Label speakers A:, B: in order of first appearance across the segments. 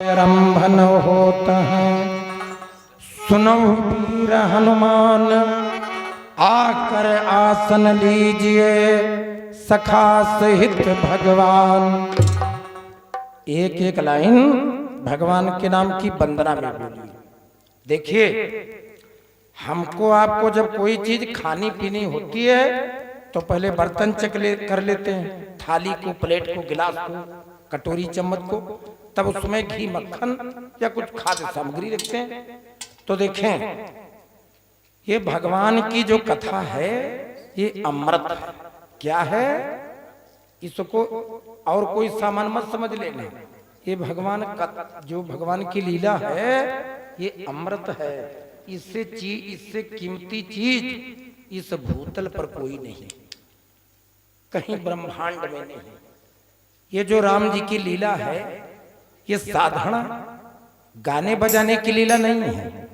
A: रंभन होत हैं सुनो वीर हनुमान, आकर आसन लीजिए सखा सहित भगवान। एक एक लाइन भगवान के नाम की वंदना में बोली। देखिए, हमको आपको जब कोई चीज खानी पीनी होती है तो पहले बर्तन कर लेते हैं, थाली को, प्लेट को, गिलास को, कटोरी चम्मच को, तब उसमें घी मक्खन या कुछ खाद्य सामग्री रखते हैं। तो देखें, ये भगवान की जो कथा है ये अमृत है। क्या है? इसको और कोई सामान मत समझ लेना। ये भगवान का जो भगवान की लीला है ये अमृत है। इससे कीमती चीज इस भूतल पर कोई नहीं, कहीं ब्रह्मांड में नहीं। ये जो राम जी की लीला है ये साधारण गाने बजाने की लीला नहीं है,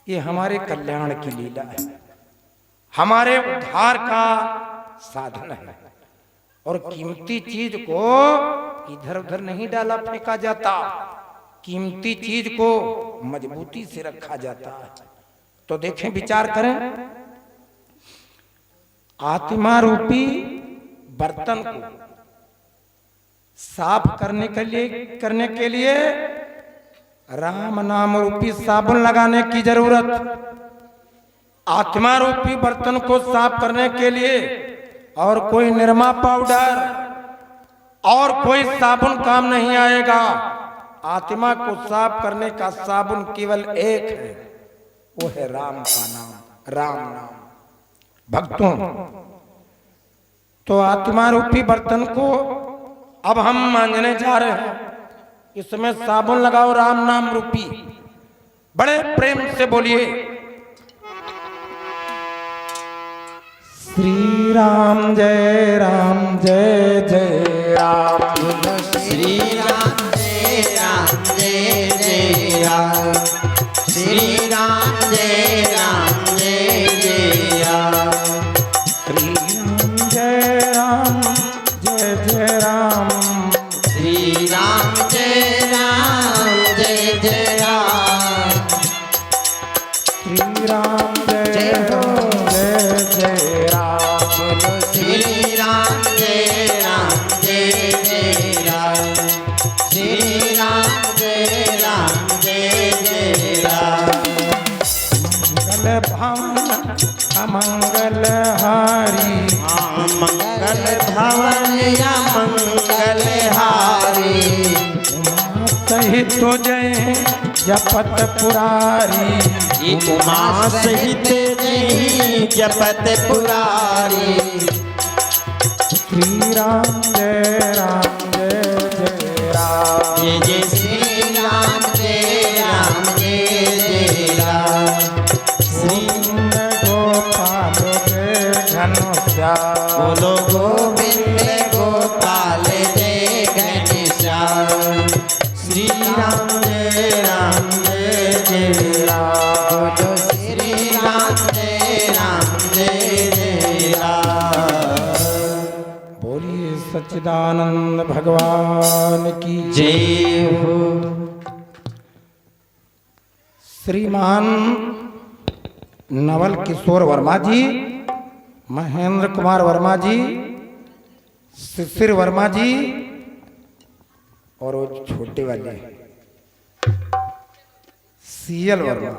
A: ये हमारे कल्याण की लीला है, हमारे उद्धार का साधन है। और कीमती चीज को इधर उधर नहीं डाला फेंका जाता, कीमती चीज को मजबूती से रखा जाता है। तो देखें, विचार करें, आत्मा रूपी बर्तन को साफ करने के लिए राम नाम रूपी साबुन लगाने की जरूरत। आत्मा रूपी बर्तन को साफ करने के लिए और कोई निरमा पाउडर और कोई साबुन काम नहीं आएगा। आत्मा को साफ करने का साबुन केवल एक है, वो है राम का नाम, राम नाम। भक्तों, तो आत्मा रूपी बर्तन को अब हम मांजने जा रहे हैं। इसमें साबुन लगाओ राम नाम रूपी, बड़े प्रेम से बोलिए श्री राम जय राम जय जय राम,
B: श्री राम जय राम जय जय राम, श्री राम जय राम जय जय राम,
A: श्री राम जय राम जय जय राम,
B: श्री राम जय राम जय जय राम,
A: श्री राम जय हो जय जय राम,
B: श्री राम जय राम जय जय राम, श्री राम जय राम जय जय राम।
A: मंगल भवन अमंगल हारी,
B: मंगल भवन या मंगल हारी,
A: उमा सहित जय जपत पुरारी,
B: उमा सहित जय जपत पुरारी,
A: श्री राम जय जय राम,
B: जय जय श्री राम जय राम जय जय राम, श्री
A: गोपाल जय घनश्याम,
B: बोलो गोविंद गोपाल जय घनश्याम, श्री राम जय राम जय जय राम, बोलो श्री राम जय राम जय जय राम।
A: बोलिए सच्चिदानंद भगवान की
B: जय हो।
A: श्रीमान नवल किशोर वर्मा जी, महेंद्र कुमार वर्मा जी, शिशिर वर्मा जी और वो छोटे वाले सीएल वर्मा,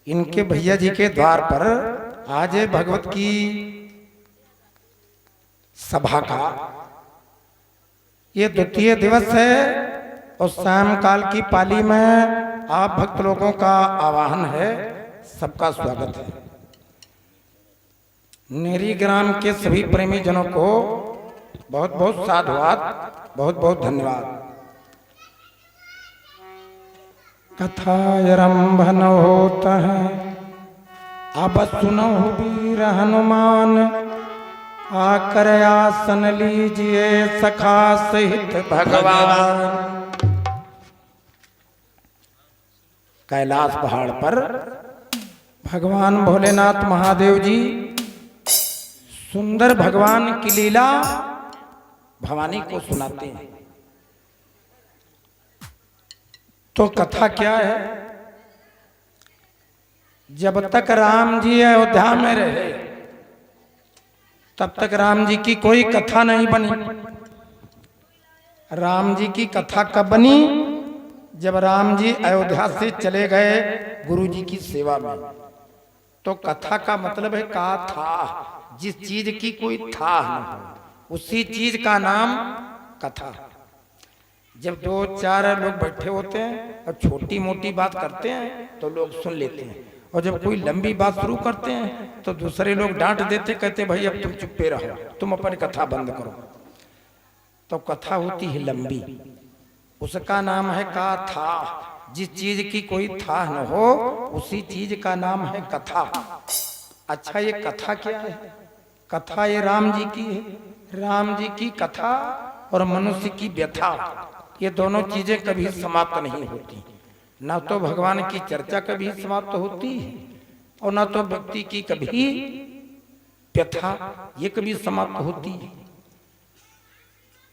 A: इनके भैया जी के द्वार पर आज भगवत की सभा का ये द्वितीय दिवस है और शाम काल की पाली में आप भक्त लोगों का आवाहन है, सबका स्वागत है। नेरी ग्राम के सभी प्रेमी जनों को बहुत बहुत साधुवाद, बहुत बहुत धन्यवाद। कथारंभन होता है, अब सुनो वीर हनुमान, आकर आसन लीजिए सखा सहित भगवान। कैलाश पहाड़ पर भगवान भोलेनाथ महादेव जी सुंदर भगवान की लीला भवानी को सुनाते हैं। तो कथा क्या है? जब तक राम जी अयोध्या में रहे तब तक राम जी की कोई कथा नहीं बनी। राम जी की कथा कब बनी? जब राम जी अयोध्या से चले गए गुरु जी की सेवा में। तो कथा का मतलब है का था, जिस चीज की कोई था न हो उसी चीज का नाम कथा। जब दो चार लोग बैठे होते हैं और छोटी मोटी बात करते हैं तो लोग सुन लेते हैं, और जब कोई लंबी बात शुरू करते हैं तो दूसरे लोग डांट देते, कहते भाई अब तुम चुप्पे रहो, तुम अपनी कथा बंद करो। तो कथा होती है लंबी, उसका नाम है का था। जिस चीज की कोई था न हो उसी चीज का नाम है कथा। अच्छा, ये कथा क्या है? कथा ये राम जी की है। राम जी की कथा और मनुष्य की व्यथा, ये दोनों चीजें कभी समाप्त नहीं होती। ना तो भगवान की चर्चा कभी समाप्त होती है और ना तो व्यक्ति की कभी व्यथा ये कभी समाप्त होती है।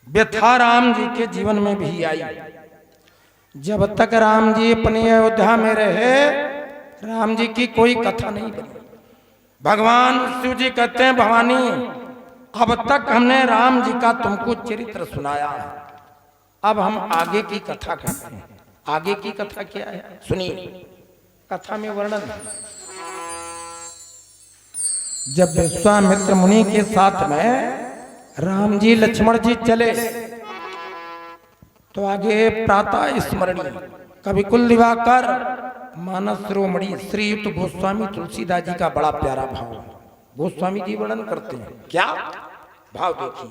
A: व्यथा राम जी के जीवन में भी आई। जब तक राम जी अपनी अयोध्या में रहे राम जी की कोई कथा नहीं बनी। भगवान शिव जी कहते हैं भवानी अब तक हमने राम जी का तुमको चरित्र सुनाया है, अब हम आगे की कथा कहते हैं। आगे की कथा क्या है सुनिए। कथा में वर्णन, जब विश्वामित्र मुनि के साथ में राम जी लक्ष्मण जी चले तो आगे प्रातः स्मरणीय कवि कुल दिवाकर मानस शिरोमणि श्रीयुक्त गोस्वामी तुलसीदास जी का बड़ा प्यारा भाव है। गोस्वामी जी वर्णन करते हैं, क्या भाव देखिए।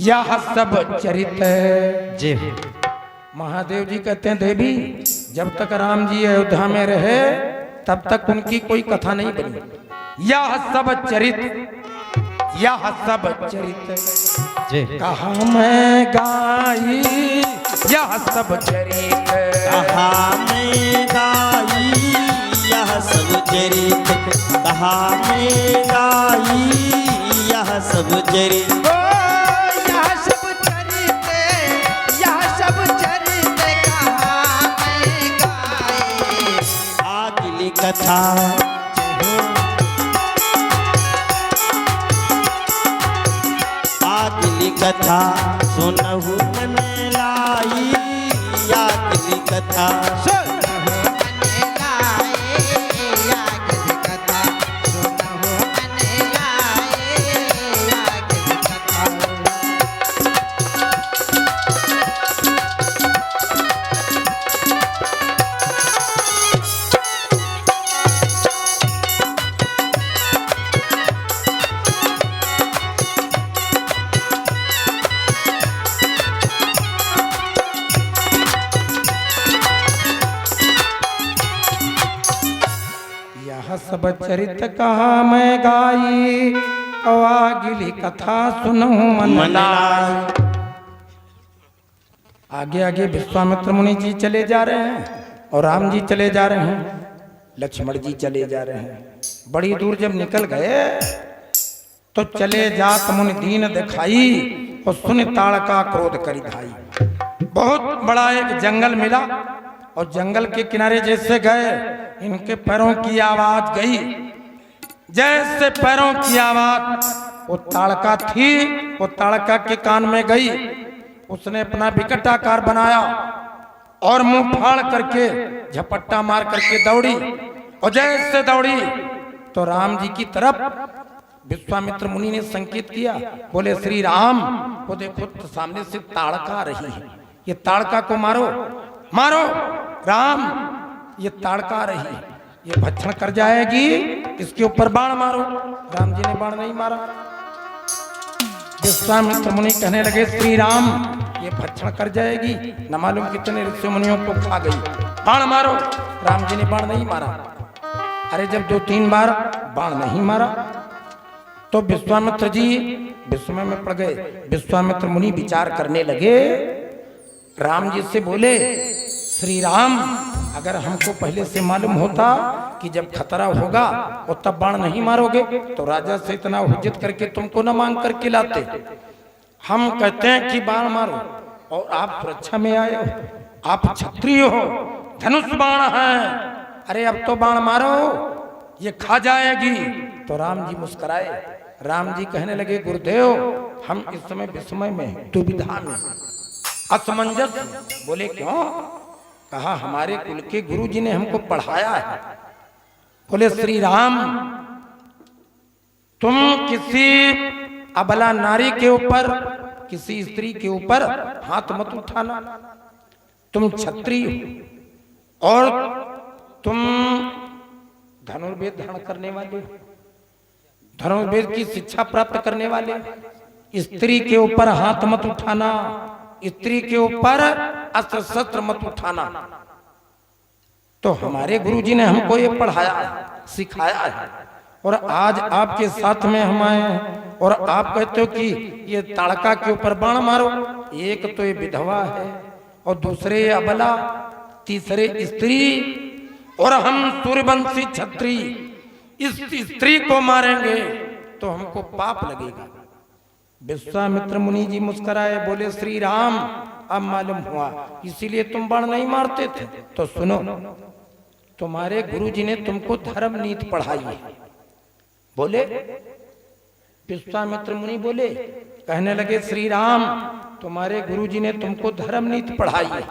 A: यह सब चरित्र जी महादेव जी कहते हैं देवी जब तक राम जी अयोध्या में रहे तब तक उनकी कोई कथा नहीं बनी। यह सब चरित्र कहा मैं गाई, यह सब चरित्र
B: कहा मैं गाई, यह सब चरित्र कहा मैं गाई, यह सब चरित्र
C: यह सब चरित्र, यह सब चरित्र कहा मैं गाई।
B: आगली कथा आगली कथा सुनहु मन लाई, आगली कथा
A: सब चरित्र कहा मैं गाई, अवागिली कथा सुनहु मन लाई। आगे आगे विश्वामित्र मुनि जी चले जा रहे हैं और राम जी चले जा रहे हैं, लक्ष्मण जी चले जा रहे हैं। बड़ी दूर जब निकल गए तो चले जात मुनि दीन दिखाई और सुन ताड़का क्रोध करी धाई। बहुत बड़ा एक जंगल मिला और जंगल के किनारे जैसे गए इनके पैरों की आवाज गई। जैसे पैरों की आवाज वो ताड़का थी, वो ताड़का के कान में गई। उसने अपना विकट आकार बनाया और मुंह फाड़ करके झपट्टा मार करके दौड़ी, और जैसे दौड़ी तो राम जी की तरफ विश्वामित्र मुनि ने संकेत किया, बोले श्री राम वो देखो तो सामने से ताड़का आ रही है, ये ताड़का को मारो मारो राम, ये ताड़का आ रही है, ये भक्षण कर जाएगी, इसके ऊपर बाण मारो। राम जी ने बाण नहीं मारा। विश्वामित्र मुनि कहने लगे श्री राम ये भक्षण कर जाएगी, न मालूम कितने ऋषि मुनियों को खा गई, बाण मारो। राम जी ने बाण नहीं मारा। अरे जब 2-3 बार बाण नहीं मारा तो विश्वामित्र जी विस्मय में पड़ गए। विश्वामित्र मुनि विचार करने लगे, राम जी से बोले श्री राम अगर हमको पहले से मालूम होता कि जब खतरा होगा और तब बाण नहीं मारोगे तो राजा से इतना हुज्जत करके तुमको न मांग करके लाते। हम कहते हैं कि बाण मारो और आप सुरक्षा में आए हो, आप क्षत्रिय हो, धनुष बाण है, अरे अब तो बाण मारो, ये खा जाएगी। तो राम जी मुस्कुराए। राम जी कहने लगे गुरुदेव हम इस समय विस्मय में, दुविधा में, असमंजस। बोले क्यों? कहा हमारे कुल के गुरु जी ने हमको पढ़ाया है। बोले श्री राम तुम किसी अबला नारी के ऊपर, किसी स्त्री के ऊपर हाथ मत उठाना। तुम क्षत्रिय हो और तुम धनुर्वेद धारण करने वाले, धनुर्वेद की शिक्षा प्राप्त करने वाले। स्त्री के ऊपर हाथ मत उठाना, स्त्री के ऊपर अस्त्र शस्त्र मत उठाना। तो हमारे गुरुजी ने हमको ये पढ़ाया है, सिखाया है, और आज आपके साथ में हम आए हैं और आप कहते हो कि ये ताड़का के ऊपर बाण मारो। एक तो ये विधवा है और दूसरे ये अबला, तीसरे स्त्री, और हम सूर्यवंशी क्षत्रिय इस स्त्री को मारेंगे तो हमको पाप लगेगा। विश्वामित्र मुनि जी मुस्कुराए, बोले श्री राम अब मालूम हुआ इसीलिए तुम बाण नहीं मारते थे। तो सुनो, तुम्हारे गुरुजी ने तुमको धर्म नीति पढ़ाई है। बोले विश्वामित्र मुनि बोले, कहने लगे श्री राम तुम्हारे गुरुजी ने तुमको धर्म नीति पढ़ाई है,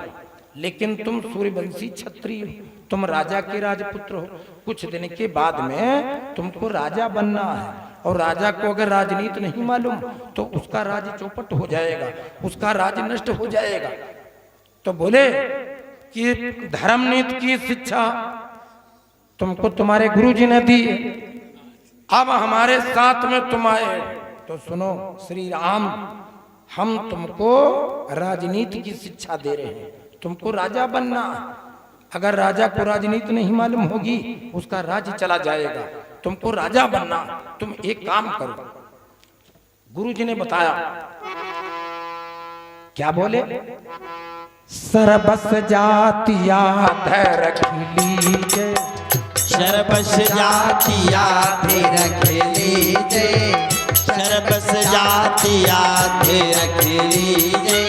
A: लेकिन तुम सूर्यवंशी क्षत्रिय हो, तुम राजा के राजपुत्र हो। कुछ दिन के बाद में तुमको राजा बनना है, और राजा को अगर राजनीति नहीं मालूम तो उसका राज चौपट हो जाएगा, उसका राज नष्ट हो जाएगा। तो बोले कि धर्म नीति की शिक्षा तुमको तुम्हारे गुरुजी ने दी, अब हमारे साथ में तुम आए। तो सुनो श्री राम हम तुमको राजनीति की शिक्षा दे रहे हैं, तुमको राजा बनना। अगर राजा को राजनीति नहीं मालूम होगी उसका राज्य चला जाएगा, तुमको राजा बनना। तुम एक काम करो, गुरुजी ने बताया क्या बोले, सर्वस जातिया रख लीजिए,
B: सर्वस जातिया रख लीजिए, सर्वस जातिया रख लीजिए,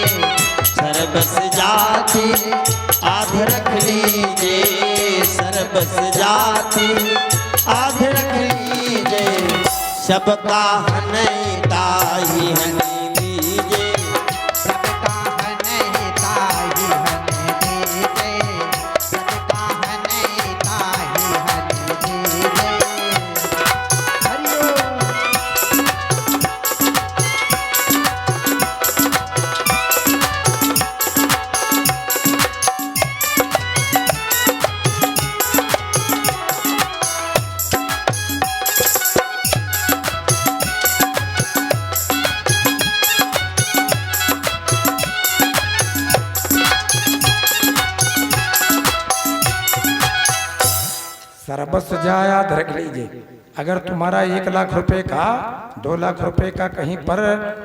B: सर्वस जाति आध रख लीजिए, सर्वस जाति आध रख लीजिए, सबका हनैता ही हन लीजिए,
C: सबका हनैता ही हन दीजिए, सबका हनैता ही हन दीजिए। हरिओम।
A: सर्वस जाया रख लीजिए। अगर तुम्हारा 1 लाख रुपए का, 2 लाख रुपए का कहीं पर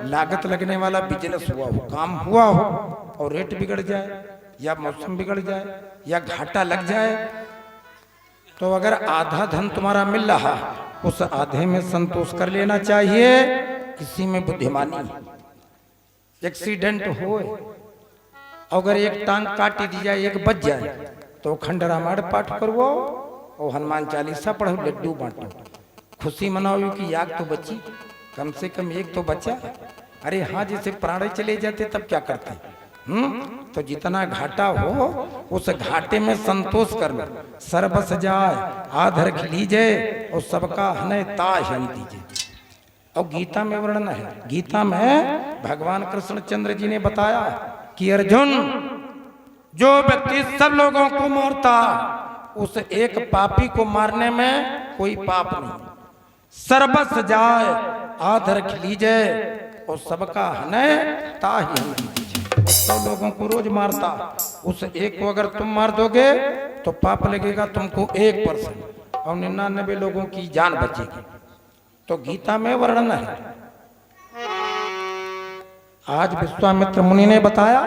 A: लागत लगने वाला बिजनेस हुआ हो, काम हुआ हो, और रेट बिगड़ जाए या मौसम बिगड़ जाए या घाटा लग जाए, तो अगर आधा धन तुम्हारा मिल रहा उस आधे में संतोष कर लेना चाहिए। इसी में बुद्धिमानी। एक्सीडेंट हो, अगर एक टांग काटी दी जाए, एक बच जाए, तो खंडरा मार पाठ करवो और हनुमान चालीसा पढ़ो, लड्डू बांटो, खुशी मनाओ कि याग तो बची, कम से कम एक तो बचा। अरे हाँ, जैसे प्राण चले जाते तब क्या करते? तो जितना घाटा हो उस घाटे में संतोष कर लो। सर्वस जाय आध रख लीजिए और सबका हनय ताज हन दीजिए। और गीता में वर्णन है, गीता में भगवान कृष्णचंद्र जी ने बताया कि अर्जुन, जो व्यक्ति सब लोगों को मारता उस एक पापी को मारने में कोई पाप नहीं। सर्वस जाय आध रख लीजिए और सबका हनय ताहि हन दीजिए। 100 लोगों को रोज मारता, उस एक को अगर तुम मार दोगे तो पाप लगेगा तुमको 1% और 99 लोगों की जान बचेगी। तो गीता में वर्णन है। आज विश्वामित्र मुनि ने बताया,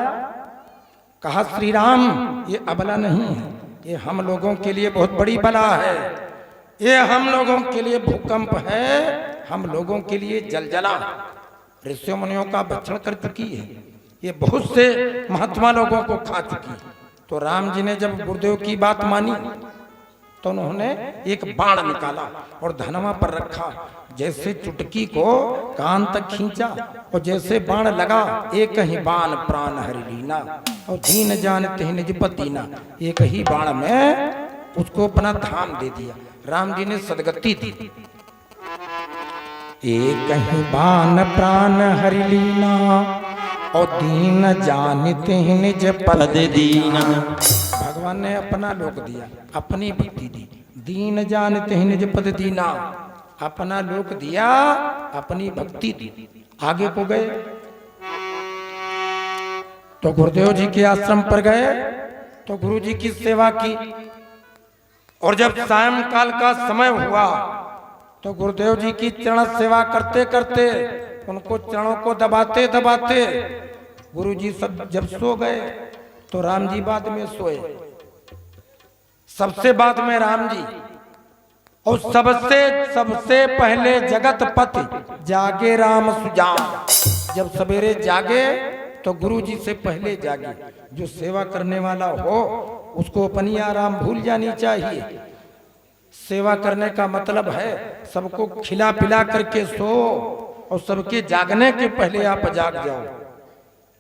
A: कहा श्री राम ये अबला नहीं है, ये हम लोगों के लिए बहुत बड़ी बला है, ये हम लोगों के लिए भूकंप है, हम लोगों के लिए जलजला ऋषियों मुनियों का भक्षण कर चुकी है, ये बहुत से महात्मा लोगों को खा चुकी है। तो राम जी ने जब गुरुदेव की बात मानी तो उन्होंने एक बाण निकाला और धनवा पर रखा, जैसे चुटकी को कान तक खींचा और जैसे बाण लगा, एक ही बाण प्राण हरि लीना और दीन जानते हैं निज पतीना, एक ही बाण में उसको अपना धाम दे दिया। राम जी ने सदगति दी। एक ही बाण प्राण हरि लीना और दीन जानते हैं निज पद दीना। भगवान ने अपना लोक दिया, अपनी भक्ति दी। दीन जानते हैं निज पद दीना, अपना लोक दिया, अपनी भक्ति दी। आगे को गए तो गुरुदेव जी के आश्रम पर गए तो गुरु जी की सेवा की, और जब सायंकाल का समय हुआ तो गुरुदेव जी की चरण सेवा करते करते उनको चरणों को दबाते दबाते गुरु जी सब जब सो गए तो राम जी बाद में सोए। सबसे बाद में राम जी, और सबसे पहले जगत पति जागे राम सुजान। जब सवेरे जागे तो गुरु जी से पहले जागे। जो सेवा करने वाला हो उसको अपनी आराम भूल जानी चाहिए। सेवा करने का मतलब है सबको खिला पिला करके सो और सबके जागने के पहले आप जाग जाओ।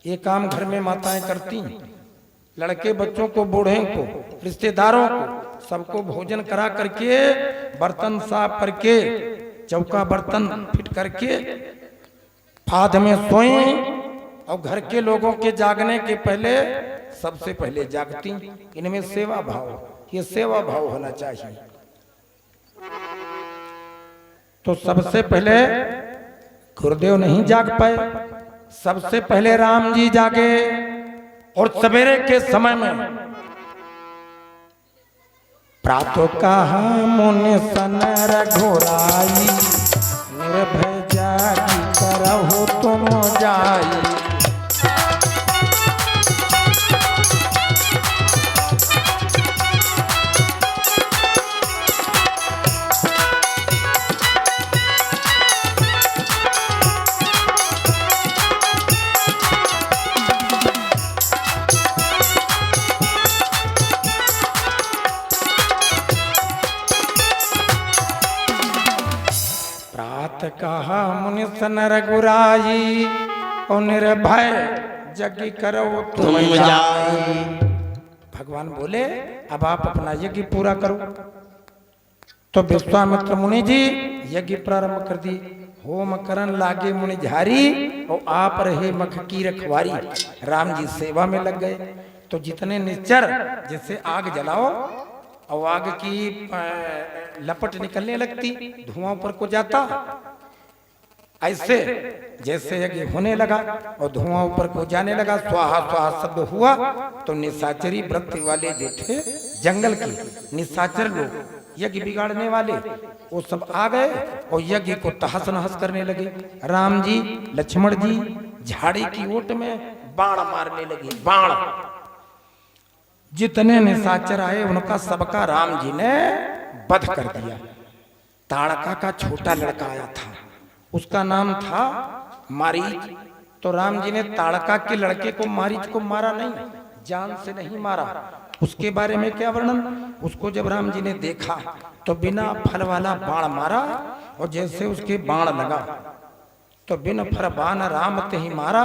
A: ये काम घर में माताएं करती हैं। लड़के बच्चों को, बूढ़े को, रिश्तेदारों को, सबको भोजन करा करके, बर्तन साफ करके, चौका बर्तन फिट करके फाद में सोई और घर के लोगों के जागने के पहले सबसे पहले जागती। इनमें सेवा भाव, ये सेवा भाव होना चाहिए। तो सबसे पहले गुरुदेव नहीं जाग पाए, सबसे पहले राम जी जागे। और सवेरे के समय में प्रातः कहा मुनि सन रघुराई, निर्भय जागी करहु तुम जाई। कहा मुनि सन रघुराई, और निर्भय यज्ञ करो तुम जाई। भगवान बोले अब आप अपना यज्ञ पूरा करो। तो विश्वामित्र मुनि जी यज्ञ प्रारंभ कर दी। होम करन लागे मुनि झारी, और आप रहे मख की रखवारी। राम जी सेवा में लग गए। तो जितने निश्चर, जैसे आग जलाओ और आग की लपट निकलने लगती, धुआं ऊपर को जाता, ऐसे जैसे यज्ञ होने लगा और धुआं ऊपर को जाने लगा, स्वाहा स्वाहा शब्द हुआ, तो निशाचरी व्रत वाले जो थे जंगल के निशाचर लोग, यज्ञ बिगाड़ने वाले, वो सब आ गए और यज्ञ को तहस नहस करने लगे। राम जी, लक्ष्मण जी झाड़ी की ओट में बाण मारने लगे। बाण, जितने निशाचर आए उनका सबका राम जी ने वध कर दिया। ताड़का का छोटा लड़का आया था, उसका नाम था मारीच। तो राम जी ने ताड़का के लड़के को, मारीच को मारा नहीं, जान से नहीं मारा। उसके बारे में क्या वर्णन। उसको जब राम जी ने देखा तो बिना फल वाला बाण मारा, और जैसे उसके बाण लगा तो बिन फर बाण राम ते ही मारा,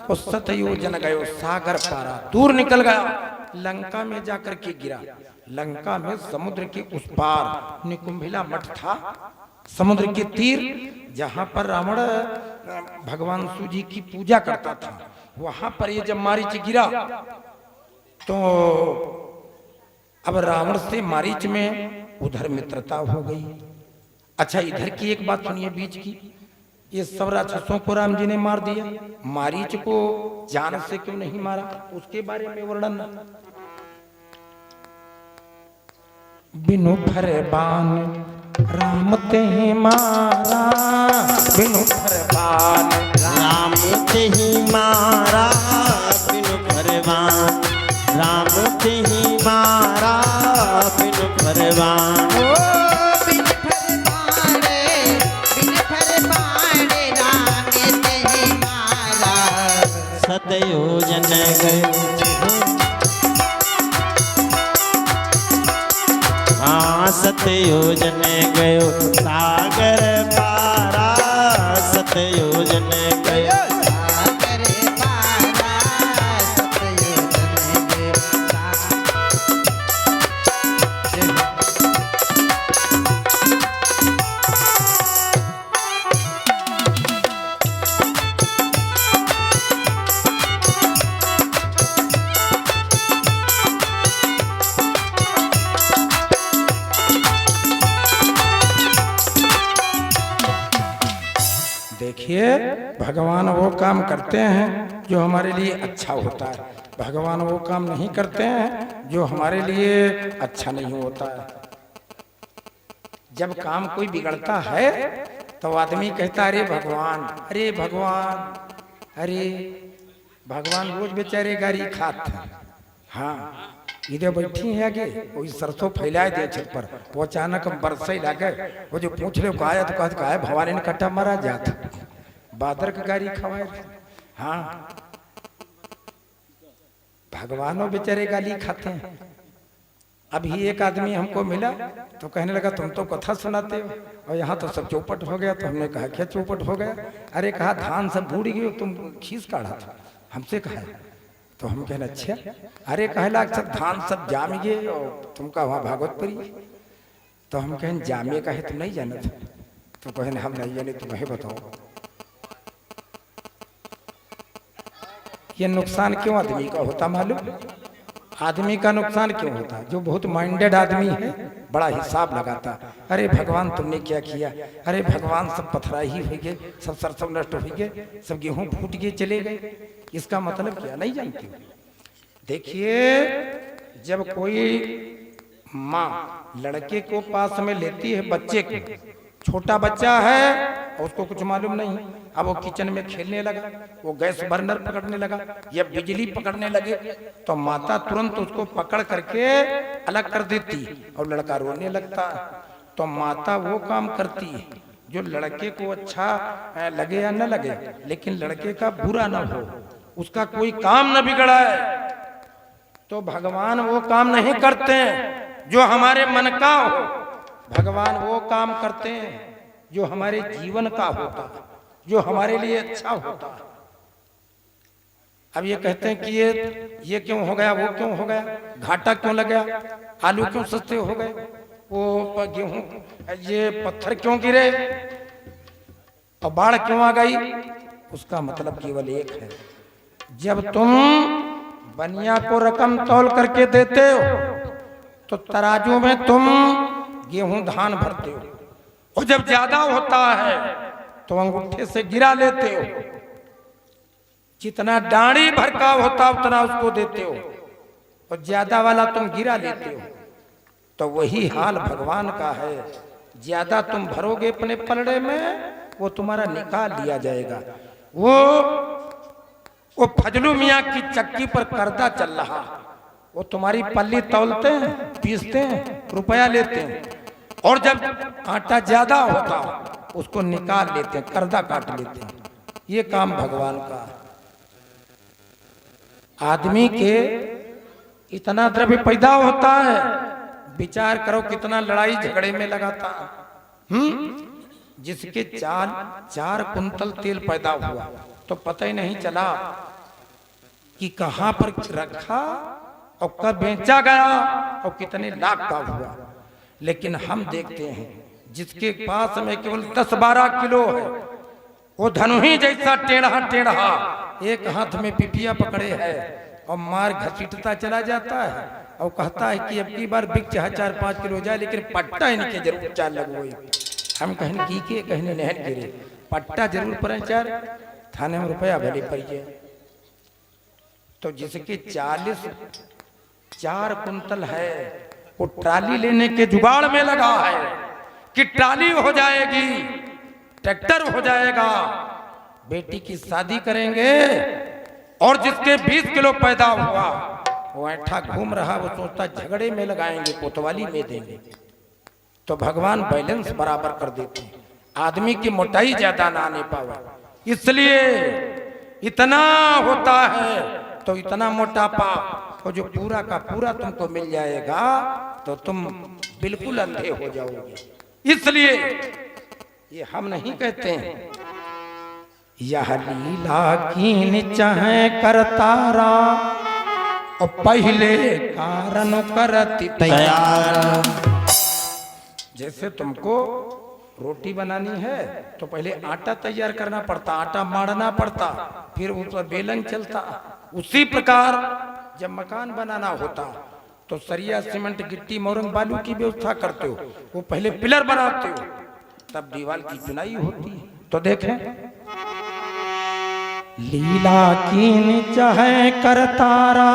A: और सत योजन गयो सागर पारा, दूर निकल गया, लंका में जाकर के गिरा। लंका में समुद्र के उस पार निकुंभिला मठ था, समुद्र के तीर, जहां पर रावण भगवान शिव जी की पूजा करता था। वहां पर ये जब मारीच गिरा तो अब रावण से मारीच में उधर मित्रता हो गई। अच्छा, इधर की एक बात सुनिए बीच की। ये सब राक्षसों को राम जी ने मार दिया, मारीच को जान से क्यों नहीं मारा, उसके बारे में वर्णन। बिनु फर बाण राम ते ही मारा, बिनु फर बाण
B: राम ते ही मारा, बिनु फरमान राम ते ही मारा, बिनु फरमान।
C: बिन फरमाने राम ते ही मारा,
B: सतयोजन गयो सतयुजन गयो सागर पारा सतयुजन गयो
C: सागर पारा सतयुजन गयो
A: देखिए, भगवान वो काम करते हैं जो हमारे लिए अच्छा होता है, भगवान वो काम नहीं करते हैं जो हमारे लिए अच्छा नहीं होता है। जब काम कोई बिगड़ता है तो आदमी कहता अरे भगवान, अरे भगवान, अरे भगवान रोज बेचारे गारी खाते हैं। हाँ, इधर बैठी है आगे, वही सरसों फैलाए दे छत पर, वो अचानक बरसे लगे, वो जो पूछ ले आया तो कहा है भवानी ने कट्टा मारा जाता बादर का गाड़ी खवाए। हाँ, भगवानों बेचारे गाली खाते हैं। अभी एक आदमी हमको मिला तो कहने लगा तुम तो कथा सुनाते हो और यहाँ तो सब चौपट हो गया। तो हमने कहा क्या चौपट हो गया? अरे कहा धान सब बूढ़ गई, तुम खींच काढ़ा था, हमसे कहा। तो हम कहना अच्छा, अरे कहला सब धान सब जाम गए और तुमका वहाँ भागवत पड़ी। तो हम कहें जामे का है तुम नहीं जाना था? तो कहने हम नहीं जाने, तुम्हें बताओ ये नुकसान क्यों आदमी का होता मालूम? आदमी का नुकसान क्यों होता? जो बहुत माइंडेड आदमी है बड़ा हिसाब लगाता, अरे भगवान तुमने क्या किया, अरे भगवान सब पथराही हो गए, सब सरसों नष्ट हो गए, सब गेहूं फूट गए चले गए। इसका मतलब क्या नहीं जानते? देखिए, जब कोई माँ लड़के को पास में लेती है, बच्चे को, छोटा बच्चा है और उसको कुछ मालूम नहीं, अब वो किचन में खेलने लगा, वो गैस बर्नर पकड़ने लगा या बिजली पकड़ने लगे तो माता तुरंत उसको पकड़ करके अलग कर देती और लड़का रोने लगता। तो माता वो काम करती है जो लड़के को अच्छा लगे या न लगे, लेकिन लड़के का बुरा ना हो, उसका कोई काम न बिगड़ाए। तो भगवान वो काम नहीं करते हैं जो हमारे मन का हो, भगवान वो काम करते हैं जो हमारे जीवन का होता है, जो हमारे लिए अच्छा होता है। अब ये कहते हैं कि ये क्यों हो गया, वो क्यों हो गया, घाटा क्यों लग गया, आलू क्यों सस्ते हो गए, वो गेहूं, ये पत्थर क्यों गिरे और बाढ़ क्यों आ गई? उसका मतलब केवल एक है, जब तुम बनिया को रकम तौल करके देते हो तो तराजू में तुम गेहूं धान भरते हो, और जब ज्यादा होता है तो अंगूठे से गिरा लेते हो, जितना डांडी भर का होता उतना उसको देते हो, और ज्यादा वाला तुम गिरा लेते हो। तो वही हाल भगवान का है, ज्यादा तुम भरोगे अपने पलड़े में, वो तुम्हारा निकाल लिया जाएगा। वो फजलू मियाँ की चक्की पर कर्जा चल रहा, वो तुम्हारी पल्ली तौलते हैं, पीसते हैं, रुपया लेते हैं, और जब आटा ज्यादा होता उसको निकाल लेते हैं, कर्जा काट लेते हैं। ये काम भगवान का। आदमी के इतना द्रव्य पैदा होता है, विचार करो कितना लड़ाई झगड़े में लगाता। जिसके 4 कुंतल तेल पैदा हुआ तो पता ही नहीं चला कि कहां पर रखा और कब बेचा गया और कितने लाख का हुआ। लेकिन हम देखते हैं जिसके पास में केवल 10-12 किलो है, वो धनुही जैसा टेढ़ा टेढ़ा एक हाथ में पिपिया पकड़े है और मार घसीटता चला जाता है और कहता है कि अब की बार बिक चाहे 4-5 किलो जाए, लेकिन पट्टा इनके जरूर 4 लगवाई। हम कहने की के कहने नहर गिरे, पट्टा जरूर पड़े 4, थाने में रुपया भले पड़ जाए। तो जिसके 4 कुंतल है वो ट्राली लेने के जुगाड़ में लगा है कि ट्राली हो जाएगी, ट्रैक्टर हो जाएगा, बेटी की शादी करेंगे। और जिसके 20 किलो पैदा हुआ वो ऐठा घूम रहा, वो सोचता झगड़े में लगाएंगे, कोतवाली में देंगे। तो भगवान बैलेंस बराबर कर देते हैं, आदमी की मोटाई ज्यादा ना आने पावे, इसलिए इतना होता है तो इतना मोटापा, तो जो पूरा का पूरा तुमको मिल जाएगा तो तुम बिल्कुल अंधे हो जाओगे। इसलिए ये हम नहीं कहते हैं, यह लीला कीन चाहे करतारा और पहले कारण करती तैयार। जैसे तुमको रोटी बनानी है तो पहले आटा तैयार करना पड़ता, आटा मारना पड़ता, फिर उस पर बेलन चलता। उसी प्रकार जब मकान बनाना होता तो सरिया सीमेंट गिट्टी मोरंग बालू की व्यवस्था करते हो, वो पहले पिलर बनाते हो, तब दीवार की चुनाई होती है। तो देखें, लीला कीन चाहे करतारा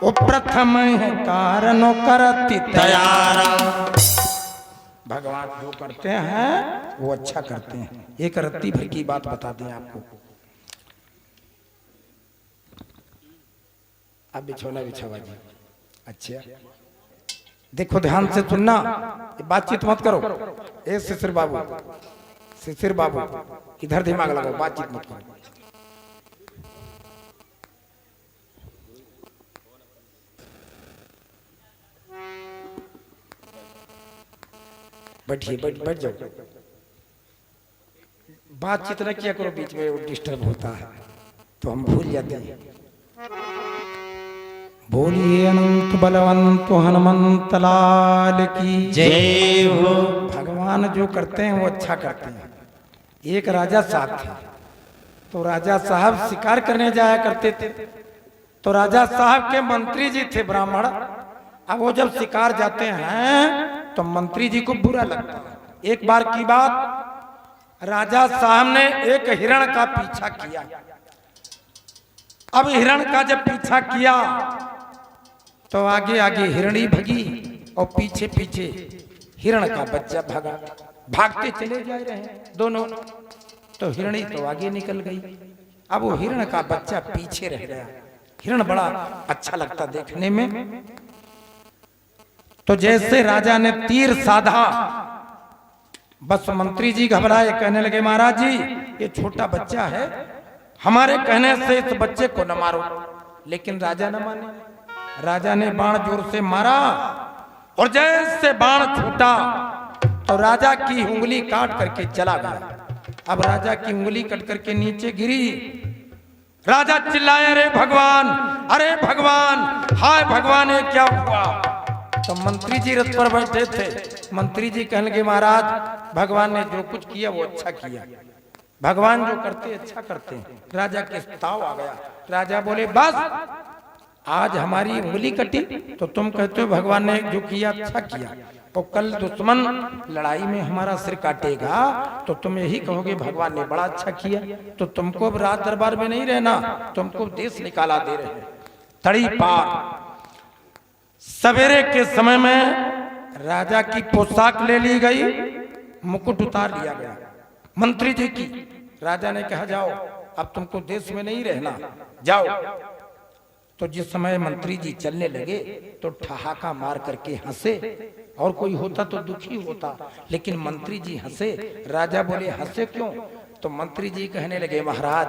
A: वो प्रथम है कारण करती तैयारा। भगवान जो करते हैं वो अच्छा करते हैं। एक रत्ती भर की बात बता दें आपको। अब बिछौना बिछावा जी। अच्छा देखो, ध्यान से सुनना, बातचीत मत करो। ए शिशिर बाबू, शिशिर बाबू इधर दिमाग लगाओ, बातचीत मत करो। बैठिए, बैठ जाओ। बातचीत न किया करो, बीच में वो डिस्टर्ब होता है तो हम भूल जाते हैं। बोलिए अनंत बलवंत हनुमंत लाल की
B: जय हो।
A: भगवान जो करते हैं वो अच्छा करते हैं। एक राजा साहब थे, तो राजा साहब शिकार करने जाया करते थे। तो राजा साहब के मंत्री जी थे ब्राह्मण। अब वो जब शिकार जाते हैं तो मंत्री जी को बुरा लगता है। एक बार की बात, राजा साहब ने एक हिरण का पीछा किया। अब हिरण का जब पीछा किया तो आगे आगे हिरणी भगी और पीछे पीछे हिरण का बच्चा भागा। भागते चले जा रहे हैं दोनों, तो हिरणी तो आगे निकल गई। अब वो हिरण का बच्चा पीछे रह गया। हिरण बड़ा अच्छा लगता देखने में। तो जैसे राजा ने तीर साधा, बस मंत्री जी घबराए, कहने लगे महाराज जी ये छोटा बच्चा है, हमारे कहने से इस बच्चे को न मारो। लेकिन राजा न माने। राजा ने बाण जोर से मारा और जैसे बाण छूटा तो राजा की उंगली काट करके चला गया। अब राजा की उंगली कट करके नीचे गिरी। राजा चिल्लाए, अरे भगवान, अरे भगवान, हाय भगवान, ये क्या हुआ? तो मंत्री जी रथ पर बैठे थे। मंत्री जी कहने लगे महाराज भगवान ने जो कुछ किया वो अच्छा किया। भगवान जो करते अच्छा करते हैं। राजा के ताव आ गया। राजा बोले बस, आज हमारी उंगली कटी तो तुम कहते हो भगवान ने जो किया अच्छा किया, और कल दुश्मन लड़ाई में हमारा सिर काटेगा तो तुम यही कहोगे भगवान ने बड़ा अच्छा किया। तो तुमको अब रात दरबार में नहीं रहना, तुमको देश निकाला दे रहे हैं। तड़ी पार सवेरे के समय में राजा की पोशाक ले ली गई, मुकुट उतार लिया गया मंत्री जी की। राजा ने कहा जाओ, अब तुमको देश में नहीं रहना, जाओ। तो जिस समय मंत्री जी चलने लगे तो ठहाका मार करके हंसे। और कोई होता तो दुखी होता, लेकिन मंत्री जी हंसे। राजा बोले हंसे क्यों? तो मंत्री जी कहने लगे महाराज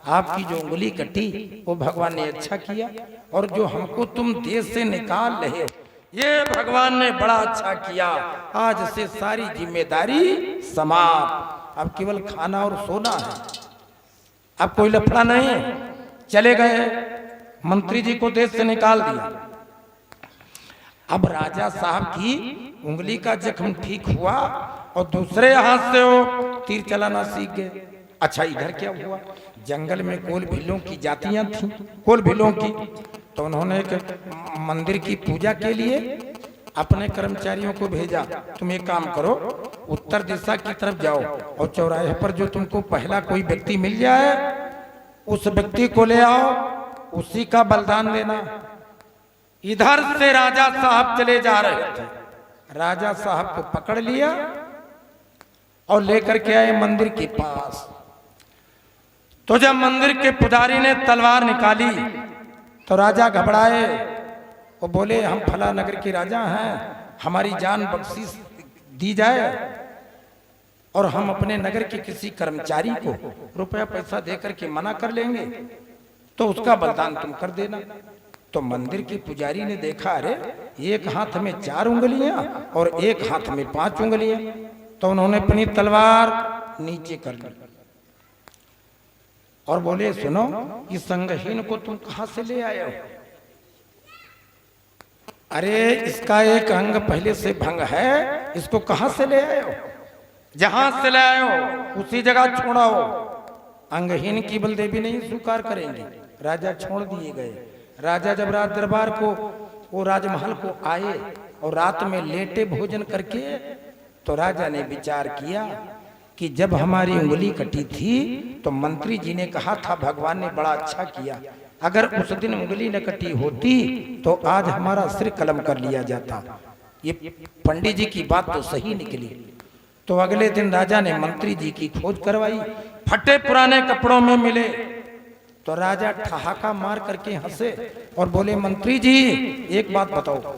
A: आपकी जो उंगली कटी वो भगवान ने अच्छा किया, और जो हमको तुम देश से निकाल रहे ये भगवान ने बड़ा अच्छा किया। आज से सारी जिम्मेदारी समाप्त, अब केवल खाना और सोना है, अब कोई लफड़ा नहीं। चले गए, मंत्री जी को देश से निकाल दिया। अब राजा साहब की उंगली का जख्म ठीक हुआ और दूसरे हाथ से वो तीर चलाना सीख गए। अच्छा इधर क्या हुआ? जंगल में कोल भीलों की जातियां थीं, कोल भीलों की। तो उन्होंने एक मंदिर की पूजा के लिए अपने कर्मचारियों को भेजा, तुम एक काम करो, उत्तर दिशा की तरफ जाओ और चौराहे पर जो तुमको पहला कोई व्यक्ति मिल जाए उस व्यक्ति को ले आओ, उसी का बलिदान देना। इधर से राजा साहब चले जा रहे थे। राजा साहब को पकड़ लिया और लेकर के आए मंदिर के पास। तो जब मंदिर के पुजारी ने तलवार निकाली तो राजा घबराए। वो बोले हम फला नगर के राजा हैं, हमारी जान बख्शीश दी जाए और हम अपने नगर के किसी कर्मचारी को रुपया पैसा देकर के मना कर लेंगे तो उसका बलिदान तुम कर देना। तो मंदिर के पुजारी ने देखा, अरे एक हाथ में 4 उंगलियां और एक हाथ में 5 उंगलियां। तो उन्होंने अपनी तलवार नीचे कर ली और बोले, सुनो, इस अंगहीन को तुम कहां से ले आए हो? अरे इसका एक अंग पहले से भंग है, इसको कहां से ले आए हो? जहां से ले आए हो उसी जगह छोड़ाओ। अंगहीन की बलदेवी नहीं स्वीकार करेंगे। राजा छोड़ दिए गए। राजा जब राज दरबार को, वो राजमहल को आए और रात में लेटे भोजन करके, तो राजा ने विचार किया कि जब हमारी उंगली कटी थी तो मंत्री जी ने कहा था भगवान ने बड़ा अच्छा किया, अगर उस दिन उंगली न कटी होती तो आज हमारा सिर कलम कर लिया जाता। ये पंडित जी की बात तो सही निकली। तो अगले दिन राजा ने मंत्री जी की खोज करवाई, फटे पुराने कपड़ों में मिले। तो राजा ठहाका मार करके हंसे और बोले, मंत्री जी एक बात बताओ,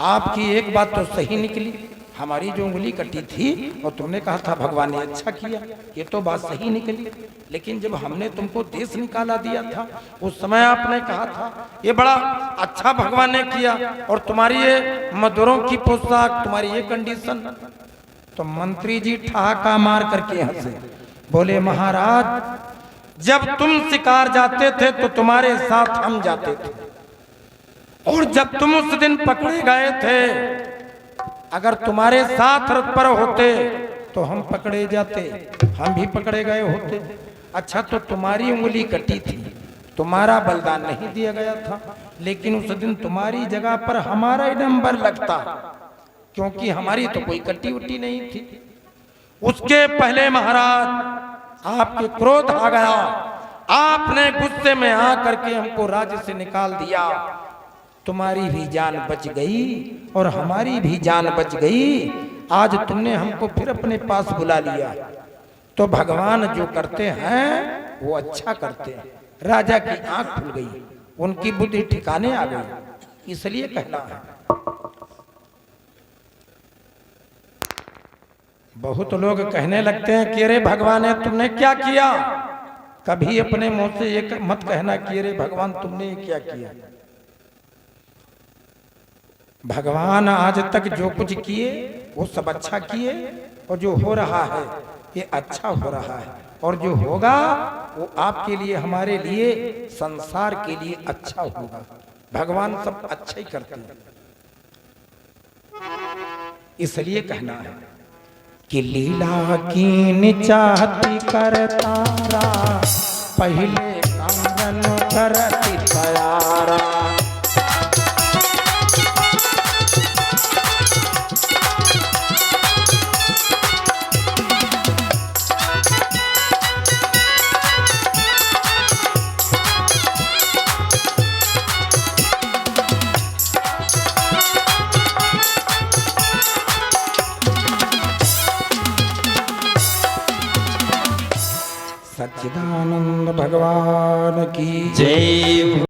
A: आपकी एक बात तो सही निकली, हमारी जो उंगली कटी थी और तुमने कहा था भगवान ने अच्छा किया, ये तो बात सही निकली। लेकिन जब हमने तुमको देश निकाला दिया था उस समय आपने कहा था ये बड़ा अच्छा भगवान ने किया, और तुम्हारी ये मधुरों की पोशाक, तुम्हारी ये कंडीशन। तो मंत्री जी ठहाका मार करके हंसे, बोले, महाराज जब तुम शिकार जाते थे तो तुम्हारे साथ हम जाते थे, और जब तुम उस दिन पकड़े गए थे, अगर तुम्हारे साथ रथ पर होते तो हम पकड़े जाते, हम भी पकड़े गए होते। अच्छा, तो तुम्हारी उंगली कटी थी, तुम्हारा बलिदान नहीं दिया गया था, लेकिन उस दिन तुम्हारी जगह पर हमारा ही नंबर लगता, क्योंकि हमारी तो कोई कटी उटी नहीं थी। उसके पहले महाराज आपके क्रोध आ गया, आपने गुस्से में आकर के हमको राज्य से निकाल दिया, तुम्हारी भी जान बच गई और हमारी भी जान बच गई। आज तुमने हमको फिर अपने पास बुला लिया। तो भगवान जो करते हैं वो अच्छा करते हैं। राजा की आंख खुल गई, उनकी बुद्धि ठिकाने आ गई, इसलिए कहना है। बहुत लोग कहने लगते हैं कि अरे भगवान ने तुमने क्या किया। कभी अपने मुंह से ये मत कहना कि अरे भगवान तुमने ये क्या किया। भगवान आज तक जो कुछ किए वो सब अच्छा किए, और जो हो रहा है ये अच्छा हो रहा है, और जो होगा वो आपके लिए, हमारे लिए, संसार के लिए अच्छा होगा। भगवान सब अच्छा ही करते हैं, इसलिए कहना है कि लीला कीन चाहती करतारा, पहले कंगन करती तैयारा। सच्चिदानंद भगवान की
B: जय।